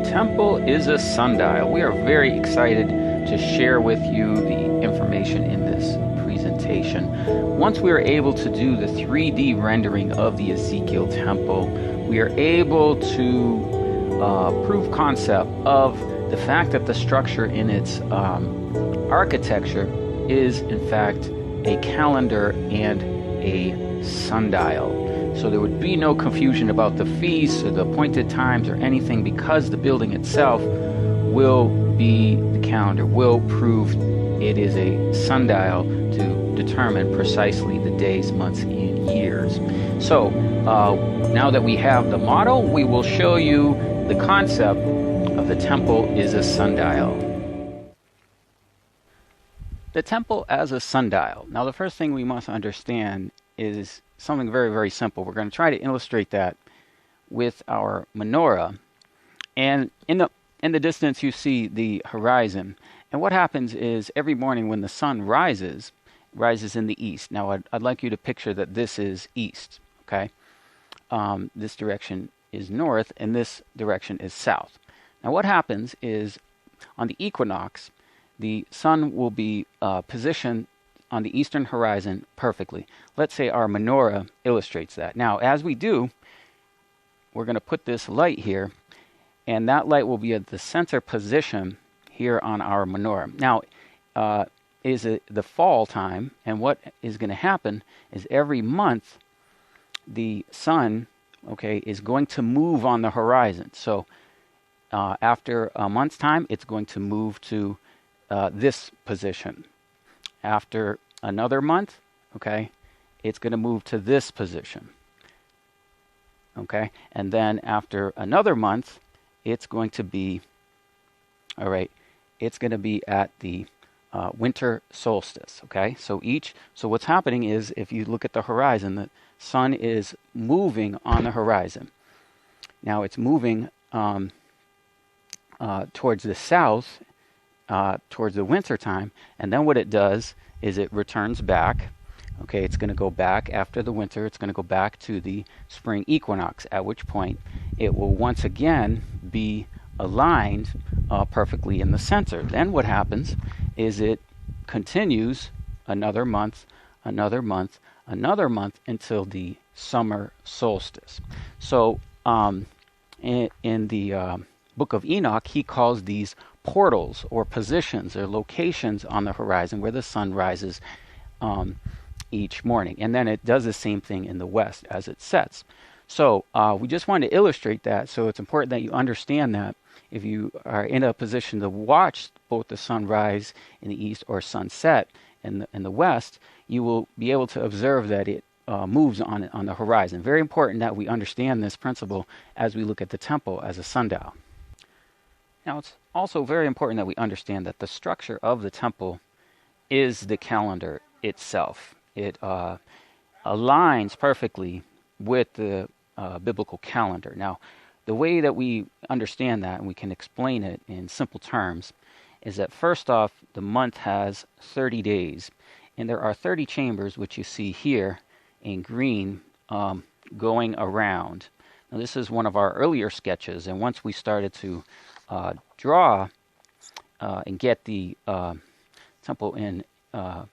temple is a sundial. We are very excited to share with you the information in this presentation. Once we are able to do the 3D rendering of the Ezekiel temple, we are able to prove concept of the fact that the structure in its architecture is in fact a calendar and a sundial. So there would be no confusion about the feasts or the appointed times or anything, because the building itself will be the calendar, will prove it is a sundial to determine precisely the days, months, and years. So now that we have the model, we will show you the concept of the temple is a sundial. The temple as a sundial. Now the first thing we must understand is something very, very simple. We're going to try to illustrate that with our menorah. And in the distance you see the horizon. And what happens is every morning when the sun rises in the east. Now I'd like you to picture that this is east, okay? This direction is north and this direction is south. Now what happens is on the equinox, the sun will be positioned on the eastern horizon perfectly. Let's say our menorah illustrates that. Now, as we do, we're going to put this light here, and that light will be at the center position here on our menorah. Now, is it the fall time, and what is going to happen is every month the sun, okay, is going to move on the horizon. So after a month's time, it's going to move to this position. After another month, okay, it's going to move to this position. Okay, and then after another month, it's going to be, all right, it's going to be at the winter solstice. Okay, so what's happening is, if you look at the horizon, the sun is moving on the horizon. Now it's moving towards the south, towards the winter time, and then what it does is it returns back. Okay, it's going to go back after the winter. It's going to go back to the spring equinox, at which point it will once again be aligned perfectly in the center. Then what happens is it continues another month, another month, another month until the summer solstice. So in the book of Enoch, he calls these portals or positions or locations on the horizon where the sun rises each morning. And then it does the same thing in the west as it sets. So we just want to illustrate that. So it's important that you understand that if you are in a position to watch both the sunrise in the east or sunset in the west, you will be able to observe that it moves on the horizon. Very important that we understand this principle as we look at the temple as a sundial. Now, it's also very important that we understand that the structure of the temple is the calendar itself. It aligns perfectly with the biblical calendar. Now, the way that we understand that, and we can explain it in simple terms, is that first off, the month has 30 days, and there are 30 chambers, which you see here in green, going around. Now, this is one of our earlier sketches, and once we started to draw and get the temple in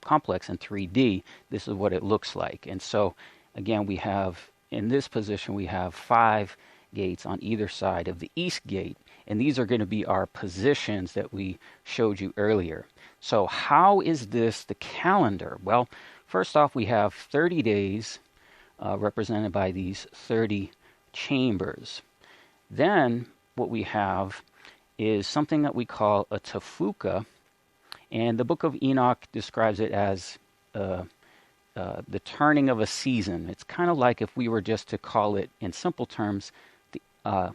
complex in 3D, this is what it looks like. And so again, we have in this position, we have 5 gates on either side of the east gate, and these are going to be our positions that we showed you earlier. So how is this the calendar? Well, first off, we have 30 days represented by these 30 chambers. Then what we have is something that we call a tafuka, and the book of Enoch describes it as the turning of a season. It's kind of like if we were just to call it in simple terms the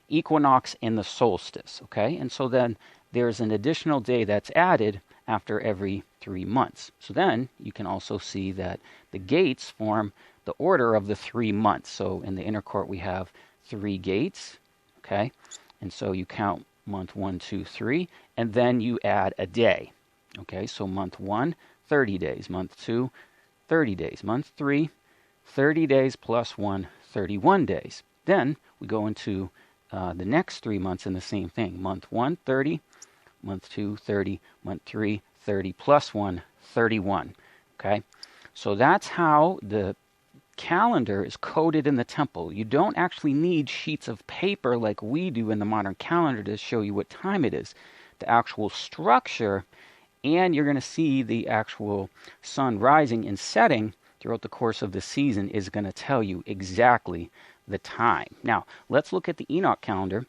equinox and the solstice, okay? And so then there's an additional day that's added after every 3 months. So then you can also see that the gates form the order of the 3 months. So in the inner court we have 3 gates, okay? And so you count month 1, 2, 3, and then you add a day. Okay, so month 1, 30 days. Month 2, 30 days. Month 3, 30 days plus 1, 31 days. Then we go into the next 3 months in the same thing. Month 1, 30. Month 2, 30. Month 3, 30 plus 1, 31. Okay, so that's how the calendar is coded in the temple. You don't actually need sheets of paper like we do in the modern calendar to show you what time it is. The actual structure, and you're going to see the actual sun rising and setting throughout the course of the season, is going to tell you exactly the time. Now, let's look at the Enoch calendar,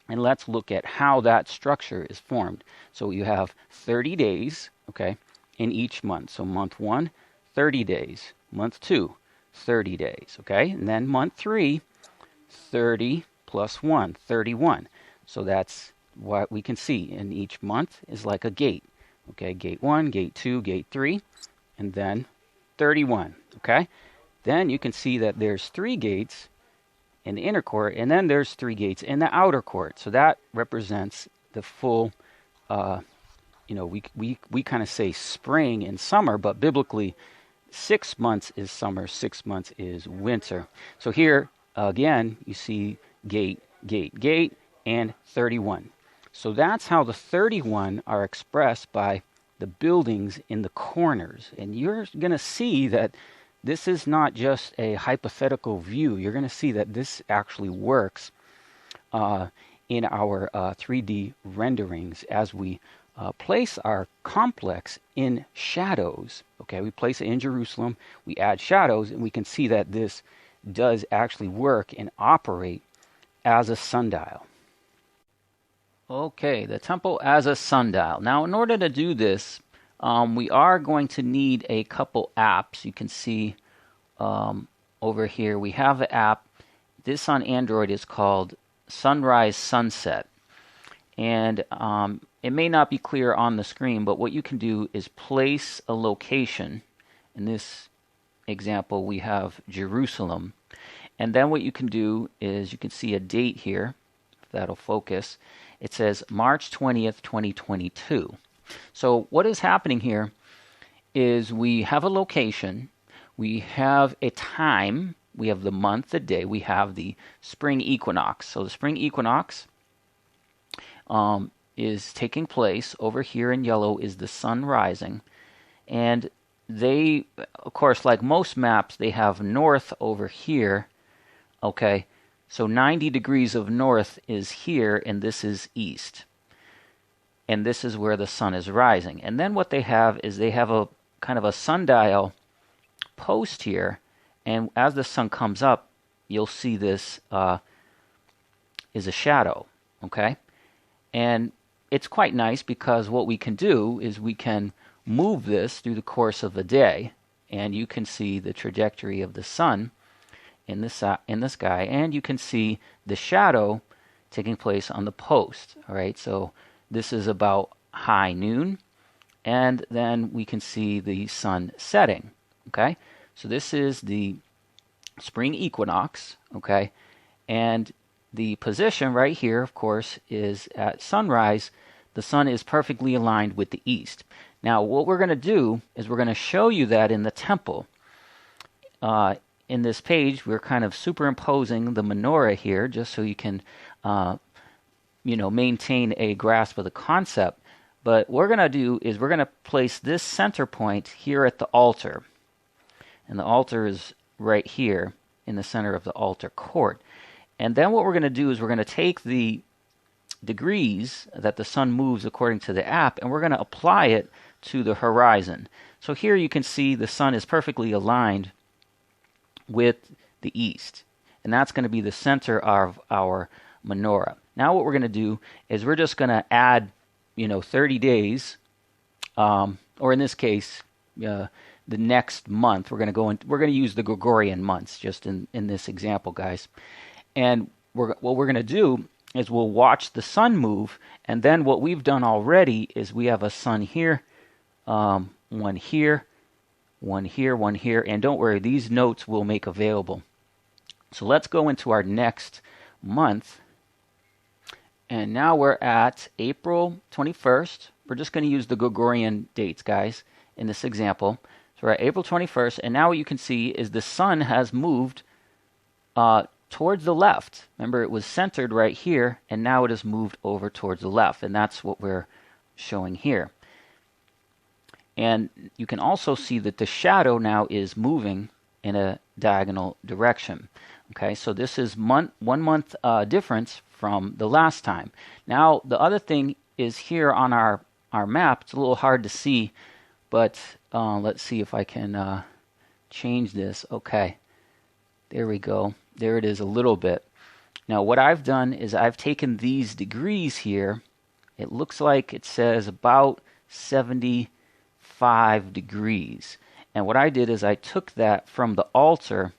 and let's look at how that structure is formed. So you have 30 days, okay, in each month. So month 1, 30 days. Month 2, 30 days, okay? And then month 3, 30 plus 1, 31. So that's what we can see. In each month is like a gate, okay? Gate 1, gate 2, gate 3, and then 31, okay? Then you can see that there's 3 gates in the inner court, and then there's 3 gates in the outer court. So that represents the full, we kind of say spring and summer, but biblically 6 months is summer, 6 months is winter. So here, again, you see gate, gate, gate, and 31. So that's how the 31 are expressed by the buildings in the corners. And you're going to see that this is not just a hypothetical view. You're going to see that this actually works in our 3D renderings as we place our complex in shadows. Okay, we place it in Jerusalem, we add shadows, and we can see that this does actually work and operate as a sundial. Okay, the temple as a sundial. Now, in order to do this, we are going to need a couple apps. You can see over here we have an app. This on Android is called Sunrise Sunset. And it may not be clear on the screen, but what you can do is place a location. In this example, we have Jerusalem. And then what you can do is you can see a date here, if that'll focus. It says March 20th, 2022. So what is happening here is we have a location, we have a time, we have the month, the day, we have the spring equinox. So the spring equinox is taking place. Over here in yellow is the sun rising. And they, of course, like most maps, they have north over here. Okay, so 90 degrees of north is here, and this is east. And this is where the sun is rising. And then what they have is they have a kind of a sundial post here. And as the sun comes up, you'll see this is a shadow. Okay? And it's quite nice because what we can do is we can move this through the course of the day. And you can see the trajectory of the sun in the sky. And you can see the shadow taking place on the post. All right? So this is about high noon, and then we can see the sun setting, okay? So this is the spring equinox, okay? And the position right here, of course, is at sunrise. The sun is perfectly aligned with the east. Now, what we're going to do is we're going to show you that in the temple. In this page, we're kind of superimposing the menorah here just so you can maintain a grasp of the concept. But what we're going to do is we're going to place this center point here at the altar. And the altar is right here in the center of the altar court. And then what we're going to do is we're going to take the degrees that the sun moves according to the app, and we're going to apply it to the horizon. So here you can see the sun is perfectly aligned with the east. And that's going to be the center of our menorah. Now what we're going to do is we're just going to add, 30 days, or in this case, the next month. We're going to use the Gregorian months just in this example, guys. And what we're going to do is we'll watch the sun move, and then what we've done already is we have a sun here, one here, one here, one here, and don't worry, these notes we'll make available. So let's go into our next month. And now we're at April 21st. We're just going to use the Gregorian dates, guys, in this example. So we're at April 21st, and now what you can see is the sun has moved towards the left. Remember, it was centered right here, and now it has moved over towards the left, and that's what we're showing here. And you can also see that the shadow now is moving in a diagonal direction. Okay, so this is 1 month difference from the last time. Now, the other thing is here on our map. It's a little hard to see, but let's see if I can change this. Okay, there we go. There it is a little bit. Now, what I've done is I've taken these degrees here. It looks like it says about 75 degrees. And what I did is I took that from the altar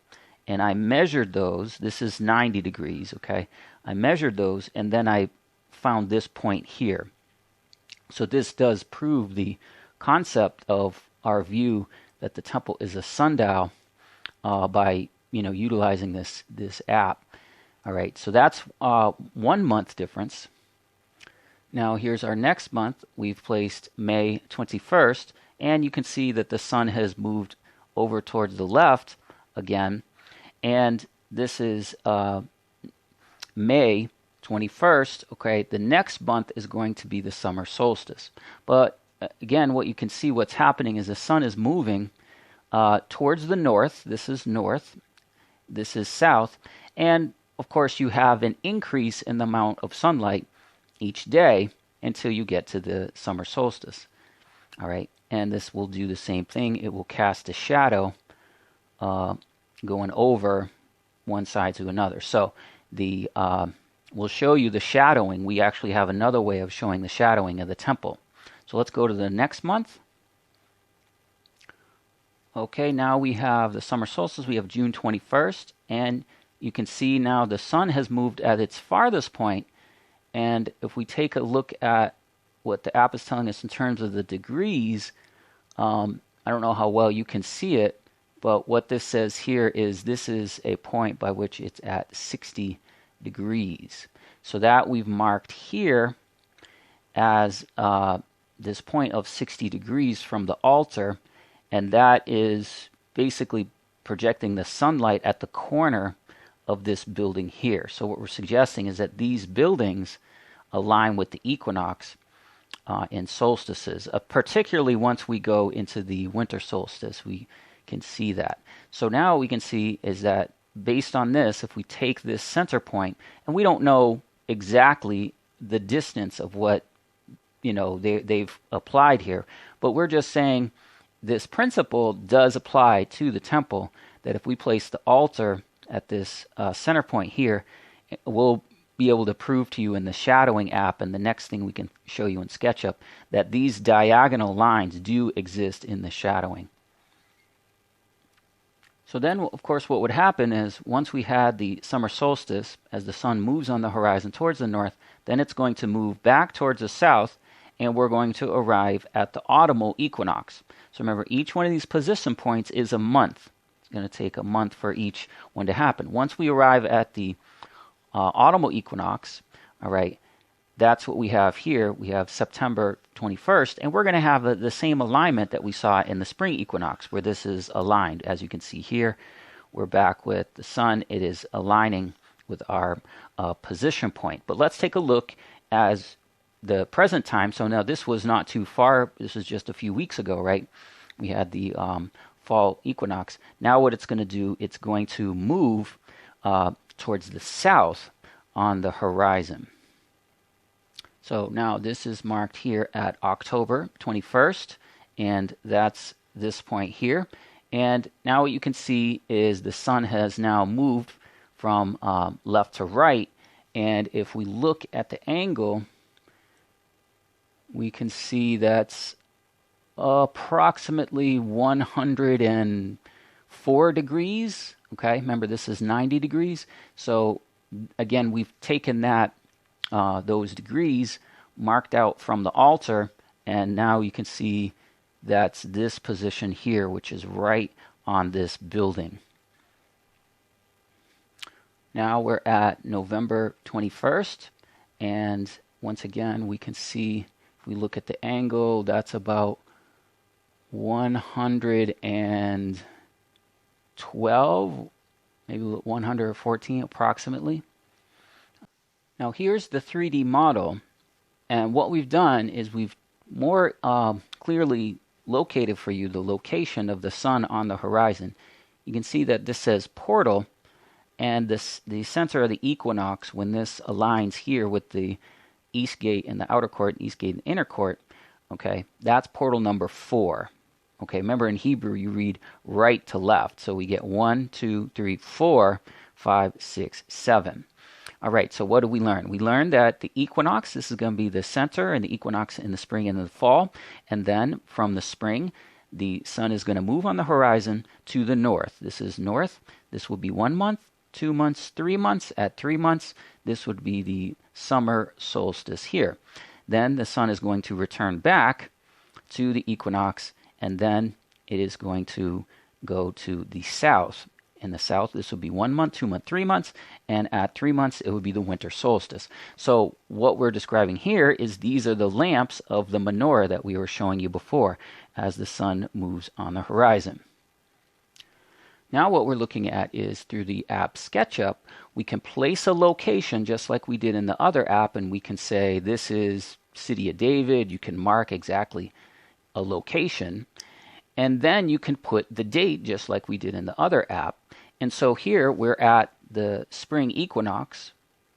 and I measured those. This is 90 degrees, okay? I measured those and then I found this point here. So this does prove the concept of our view that the temple is a sundial by utilizing this app. All right, so that's 1 month difference. Now here's our next month. We've placed May 21st, and you can see that the sun has moved over towards the left again. And this is May 21st. Okay, the next month is going to be the summer solstice. But again, what you can see what's happening is the sun is moving towards the north. This is north. This is south. And of course, you have an increase in the amount of sunlight each day until you get to the summer solstice. All right, and this will do the same thing. It will cast a shadow going over one side to another. So we'll show you the shadowing. We actually have another way of showing the shadowing of the temple. So let's go to the next month. Okay, now we have the summer solstice. We have June 21st, and you can see now the sun has moved at its farthest point. And if we take a look at what the app is telling us in terms of the degrees, I don't know how well you can see it, but what this says here is this is a point by which it's at 60 degrees. So that we've marked here as this point of 60 degrees from the altar, and that is basically projecting the sunlight at the corner of this building here. So what we're suggesting is that these buildings align with the equinox and solstices, particularly once we go into the winter solstice, we can see that. So now we can see is that based on this, if we take this center point, and we don't know exactly the distance of what they've applied here, but we're just saying this principle does apply to the temple, that if we place the altar at this center point here, we'll be able to prove to you in the shadowing app and the next thing we can show you in SketchUp that these diagonal lines do exist in the shadowing. So then, of course, what would happen is once we had the summer solstice, as the sun moves on the horizon towards the north, then it's going to move back towards the south, and we're going to arrive at the autumnal equinox. So remember, each one of these position points is a month. It's going to take a month for each one to happen. Once we arrive at the autumnal equinox, all right, that's what we have here. We have September 21st, and we're going to have the same alignment that we saw in the spring equinox, where this is aligned. As you can see here, we're back with the sun. It is aligning with our position point. But let's take a look as the present time. So now this was not too far. This was just a few weeks ago, right? We had the fall equinox. Now what it's going to do, it's going to move towards the south on the horizon. So now this is marked here at October 21st, and that's this point here. And now what you can see is the sun has now moved from left to right. And if we look at the angle, we can see that's approximately 104 degrees. Okay, remember this is 90 degrees. So again, we've taken that those degrees marked out from the altar, and now you can see that's this position here, which is right on this building. Now we're at November 21st, and once again we can see, if we look at the angle, that's about 112 maybe 114 approximately. Now here's the 3D model, and what we've done is we've more clearly located for you the location of the sun on the horizon. You can see that this says portal, and the center of the equinox, when this aligns here with the east gate and the outer court, east gate and inner court, okay, that's portal number 4. Okay, remember in Hebrew you read right to left, so we get 1, 2, 3, 4, 5, 6, 7. All right, so what did we learn? We learned that the equinox, this is going to be the center, and the equinox in the spring and the fall. And then from the spring, the sun is going to move on the horizon to the north. This is north. This will be 1 month, 2 months, 3 months. At 3 months, this would be the summer solstice here. Then the sun is going to return back to the equinox, and then it is going to go to the south. In the south, this would be 1 month, 2 months, 3 months, and at 3 months, it would be the winter solstice. So what we're describing here is these are the lamps of the menorah that we were showing you before as the sun moves on the horizon. Now what we're looking at is through the app SketchUp, we can place a location just like we did in the other app, and we can say this is City of David. You can mark exactly a location, and then you can put the date just like we did in the other app. And so here we're at the spring equinox.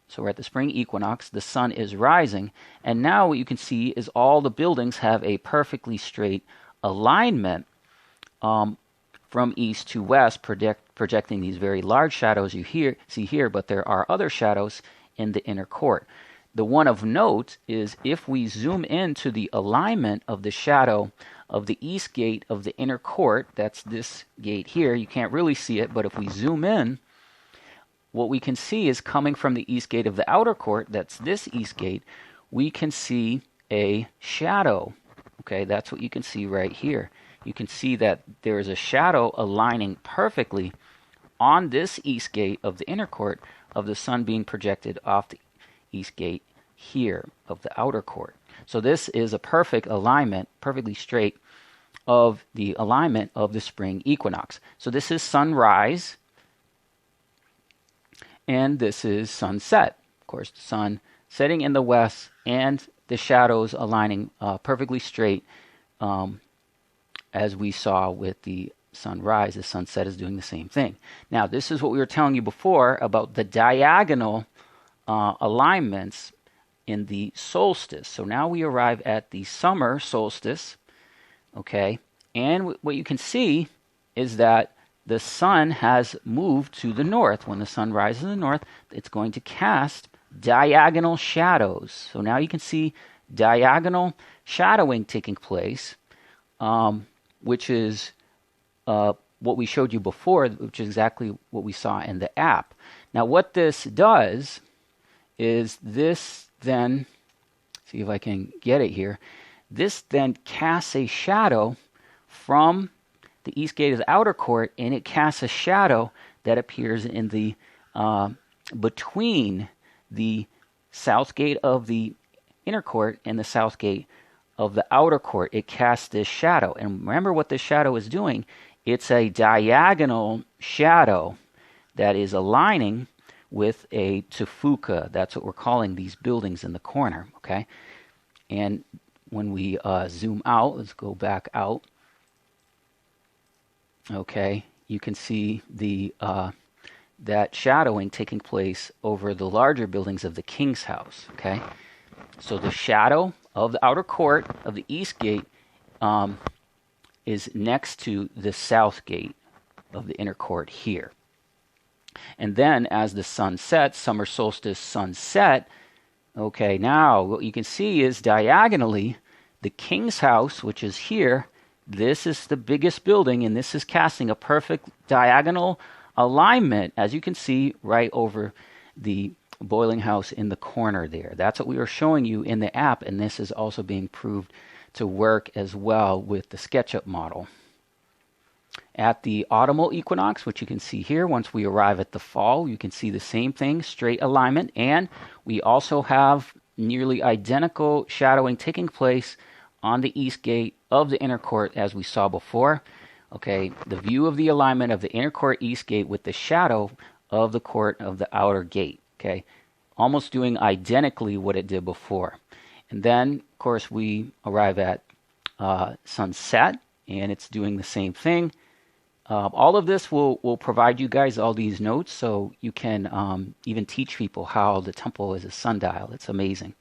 So we're at the spring equinox. The sun is rising. And now what you can see is all the buildings have a perfectly straight alignment from east to west, projecting these very large shadows you see here, but there are other shadows in the inner court. The one of note is if we zoom into the alignment of the shadow of the east gate of the inner court, that's this gate here, you can't really see it, but if we zoom in, what we can see is coming from the east gate of the outer court, that's this east gate, we can see a shadow. Okay, that's what you can see right here. You can see that there is a shadow aligning perfectly on this east gate of the inner court of the sun being projected off the east gate here of the outer court. So this is a perfect alignment, perfectly straight, of the alignment of the spring equinox. So this is sunrise, and this is sunset. Of course, the sun setting in the west and the shadows aligning perfectly straight, as we saw with the sunrise. The sunset is doing the same thing. Now, this is what we were telling you before about the diagonal alignments in the solstice. So now we arrive at the summer solstice, okay, and what you can see is that the sun has moved to the north. When the sun rises in the north, it's going to cast diagonal shadows. So now you can see diagonal shadowing taking place, which is what we showed you before, which is exactly what we saw in the app. Now what this does is this then, see if I can get it here, this then casts a shadow from the east gate of the outer court, and it casts a shadow that appears in the between the south gate of the inner court and the south gate of the outer court. It casts this shadow, and remember what this shadow is doing. It's a diagonal shadow that is aligning with a tufuka. That's what we're calling these buildings in the corner, okay? And when we zoom out, let's go back out, okay, you can see the that shadowing taking place over the larger buildings of the king's house, okay? So the shadow of the outer court of the east gate is next to the south gate of the inner court here. And then as the sun sets, summer solstice sunset, okay, now what you can see is diagonally the king's house, which is here, this is the biggest building, and this is casting a perfect diagonal alignment, as you can see, right over the boiling house in the corner there. That's what we were showing you in the app, and this is also being proved to work as well with the SketchUp model. At the autumnal equinox, which you can see here, once we arrive at the fall, you can see the same thing, straight alignment, and we also have nearly identical shadowing taking place on the east gate of the inner court as we saw before. Okay, the view of the alignment of the inner court east gate with the shadow of the court of the outer gate. Okay, almost doing identically what it did before. And then, of course, we arrive at sunset, and it's doing the same thing. All of this will provide you guys all these notes so you can even teach people how the temple is a sundial. It's amazing.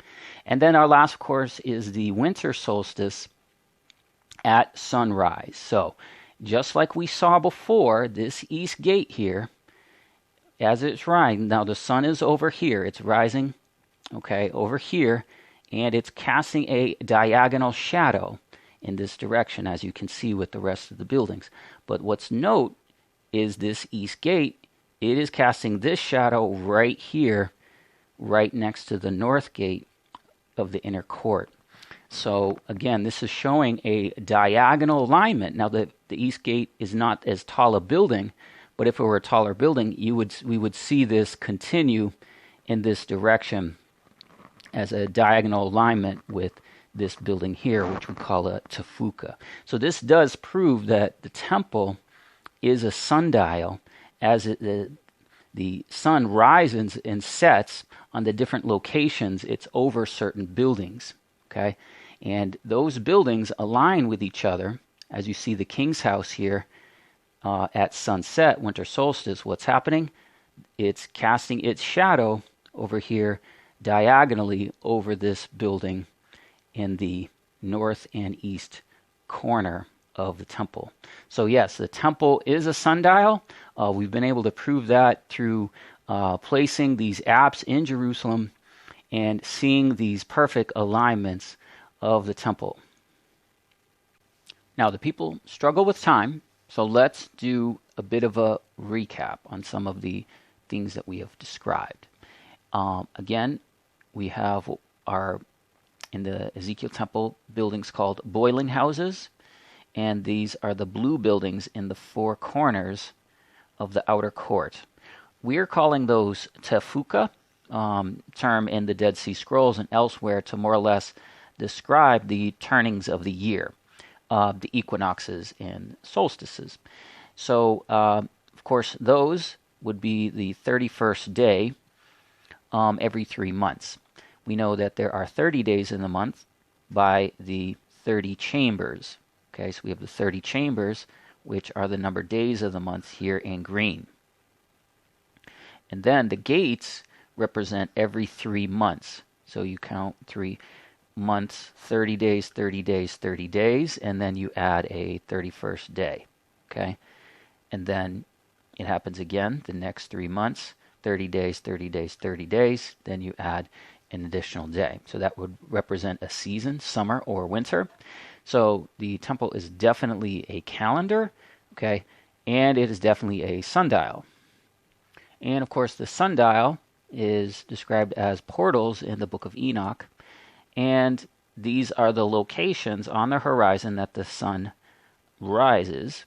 And then our last course is the winter solstice at sunrise. So just like we saw before, this east gate here, as it's rising, now the sun is over here. It's rising, okay, over here, and it's casting a diagonal shadow in this direction, as you can see with the rest of the buildings. But what's note is this east gate, it is casting this shadow right here, right next to the north gate of the inner court. So again, this is showing a diagonal alignment. Now the east gate is not as tall a building, but if it were a taller building, we would see this continue in this direction as a diagonal alignment with this building here, which we call a tafuka. So this does prove that the temple is a sundial, as the sun rises and sets on the different locations. It's over certain buildings, okay? And those buildings align with each other. As you see the king's house here at sunset, winter solstice, what's happening? It's casting its shadow over here diagonally over this building in the north and east corner of the temple. So yes, the temple is a sundial. We've been able to prove that through placing these apps in Jerusalem and seeing these perfect alignments of the temple. Now the people struggle with time, so let's do a bit of a recap on some of the things that we have described. Again, we have in the Ezekiel temple buildings called boiling houses, and these are the blue buildings in the four corners of the outer court. We are calling those tefuka, term in the Dead Sea Scrolls and elsewhere to more or less describe the turnings of the year, the equinoxes and solstices. So, of course, those would be the 31st day every 3 months. We know that there are 30 days in the month by the 30 chambers. Okay, so we have the 30 chambers, which are the number days of the month here in green. And then the gates represent every 3 months. So you count 3 months, 30 days, 30 days, 30 days, and then you add a 31st day. Okay, and then it happens again the next 3 months, 30 days, 30 days, 30 days, then you add an additional day. So that would represent a season, summer or winter. So the temple is definitely a calendar, okay, and it is definitely a sundial. And of course, the sundial is described as portals in the book of Enoch, and these are the locations on the horizon that the sun rises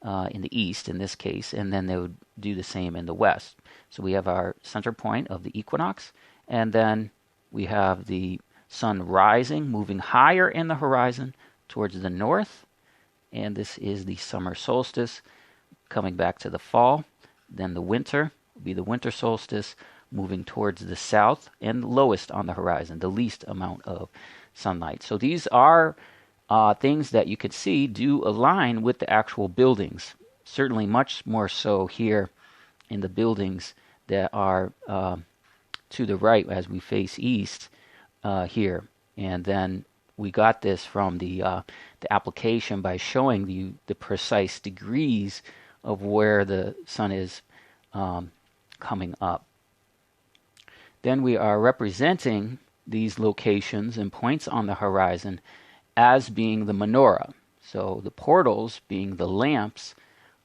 in the east, in this case, and then they would do the same in the west. So we have our center point of the equinox, and then we have the sun rising, moving higher in the horizon towards the north, and this is the summer solstice, coming back to the fall. Then the winter will be the winter solstice, moving towards the south and lowest on the horizon, the least amount of sunlight. So these are things that you could see do align with the actual buildings. Certainly much more so here in the buildings that are to the right as we face east here. And then we got this from the application by showing you the precise degrees of where the sun is coming up. Then we are representing these locations and points on the horizon as being the menorah. So the portals being the lamps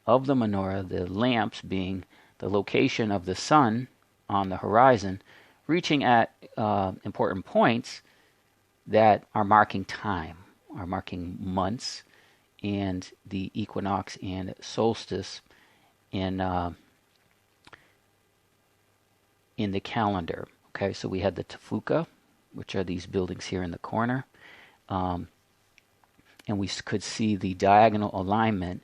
of the menorah, the lamps being the location of the sun on the horizon, reaching at important points that are marking time, are marking months, and the equinox and solstice in the calendar. Okay, so we had the tafuka, which are these buildings here in the corner, and we could see the diagonal alignment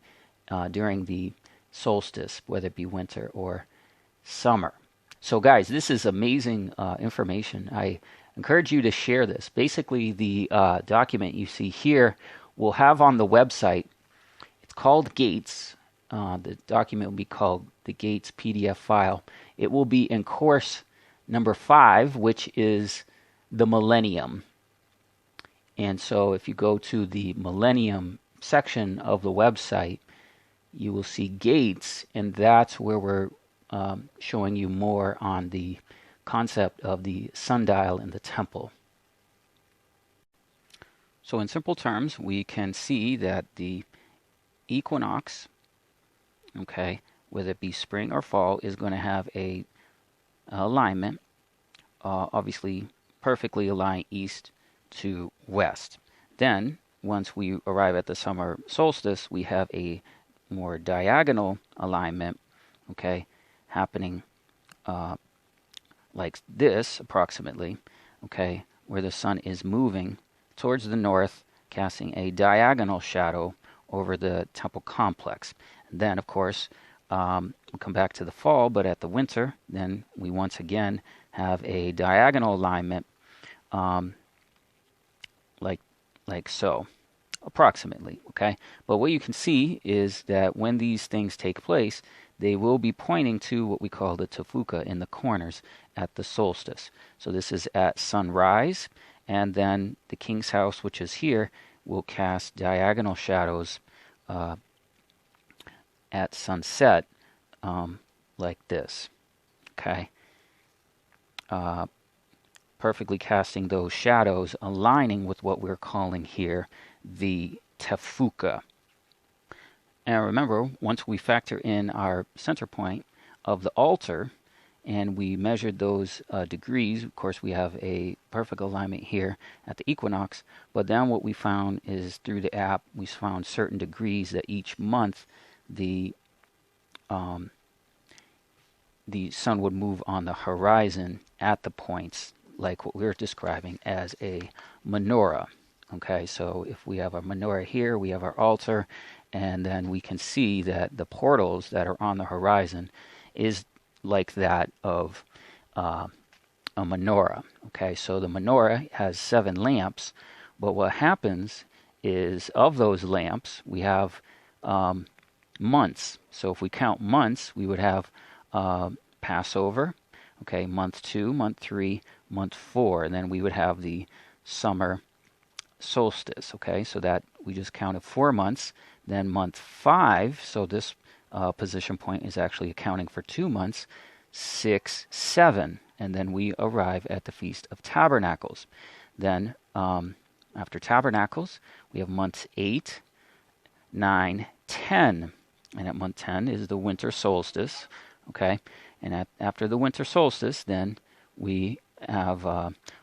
during the solstice, whether it be winter or summer. So guys, this is amazing information. I encourage you to share this. Basically, the document you see here will have on the website, it's called Gates. The document will be called the Gates PDF file. It will be in course number 5, which is the Millennium. And so if you go to the Millennium section of the website, you will see Gates, and that's where we're showing you more on the concept of the sundial in the temple. So in simple terms, we can see that the equinox, okay, whether it be spring or fall, is going to have a alignment, obviously perfectly aligned east to west. Then, once we arrive at the summer solstice, we have a more diagonal alignment, okay, happening like this approximately, okay, where the sun is moving towards the north, casting a diagonal shadow over the temple complex. And then, of course, we'll come back to the fall, but at the winter, then we once again have a diagonal alignment, like so, approximately, okay? But what you can see is that when these things take place, they will be pointing to what we call the tefuka in the corners at the solstice. So this is at sunrise, and then the king's house, which is here, will cast diagonal shadows at sunset, like this, okay? Perfectly casting those shadows, aligning with what we're calling here the tefuka. And remember, once we factor in our center point of the altar, and we measured those degrees, of course we have a perfect alignment here at the equinox, but then what we found is through the app, we found certain degrees that each month the sun would move on the horizon at the points, like what we're describing as a menorah. Okay, so if we have our menorah here, we have our altar, and then we can see that the portals that are on the horizon is like that of a menorah. Okay, so the menorah has 7 lamps, but what happens is of those lamps, we have months. So if we count months, we would have Passover, okay, month 2, month 3, month 4, and then we would have the summer solstice, okay, so that we just counted 4 months. Then month 5, so this position point is actually accounting for 2 months, 6, 7, and then we arrive at the Feast of Tabernacles. Then after Tabernacles, we have months 8, 9, 10, and at month 10 is the winter solstice, okay, and after the winter solstice, then we have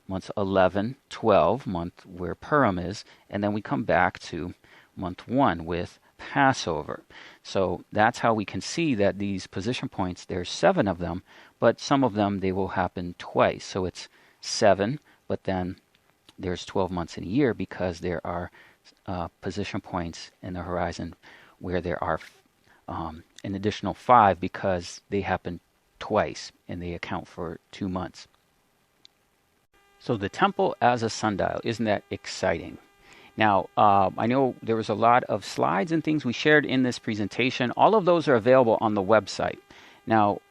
months 11, 12, month where Purim is, and then we come back to month 1 with Passover. So that's how we can see that these position points, there's 7 of them, but some of them, they will happen twice. So it's 7, but then there's 12 months in a year because there are position points in the horizon where there are an additional 5 because they happen twice and they account for 2 months. So the temple as a sundial, isn't that exciting? Now, I know there was a lot of slides and things we shared in this presentation. All of those are available on the website. Now,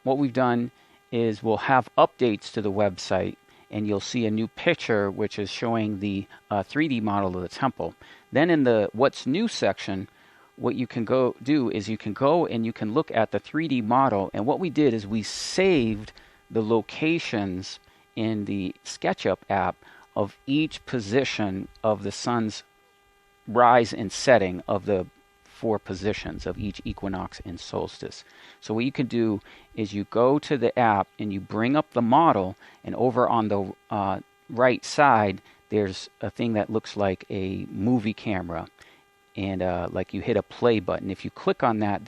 what we've done is we'll have updates to the website, and you'll see a new picture which is showing the 3D model of the temple. Then in the What's New section, what you can go do is you can go and you can look at the 3D model, and what we did is we saved the locations in the SketchUp app of each position of the sun's rise and setting of the 4 positions of each equinox and solstice. So what you can do is you go to the app and you bring up the model, and over on the right side there's a thing that looks like a movie camera, and like you hit a play button. If you click on that,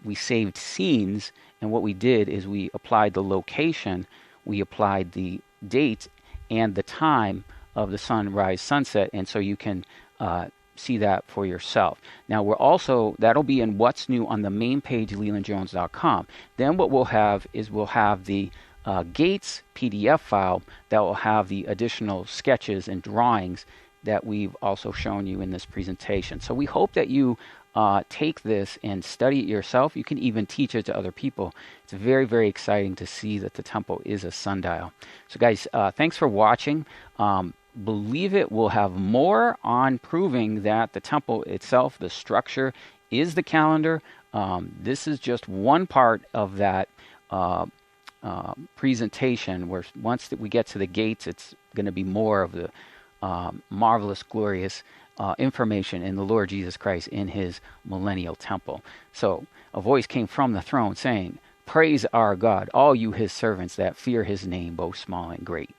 we saved scenes, and what we did is we applied the location, we applied the date and the time of the sunrise sunset, and so you can see that for yourself. Now that'll be in What's New on the main page, lelandjones.com. Then what we'll have is the Gates PDF file that will have the additional sketches and drawings that we've also shown you in this presentation. So we hope that you take this and study it yourself. You can even teach it to other people. It's very, very exciting to see that the temple is a sundial. So guys, thanks for watching. Believe it, we'll have more on proving that the temple itself, the structure, is the calendar. This is just one part of that presentation, where once we get to the gates, it's going to be more of the marvelous, glorious information in the Lord Jesus Christ in his millennial temple. So a voice came from the throne saying, "Praise our God, all you his servants that fear his name, both small and great."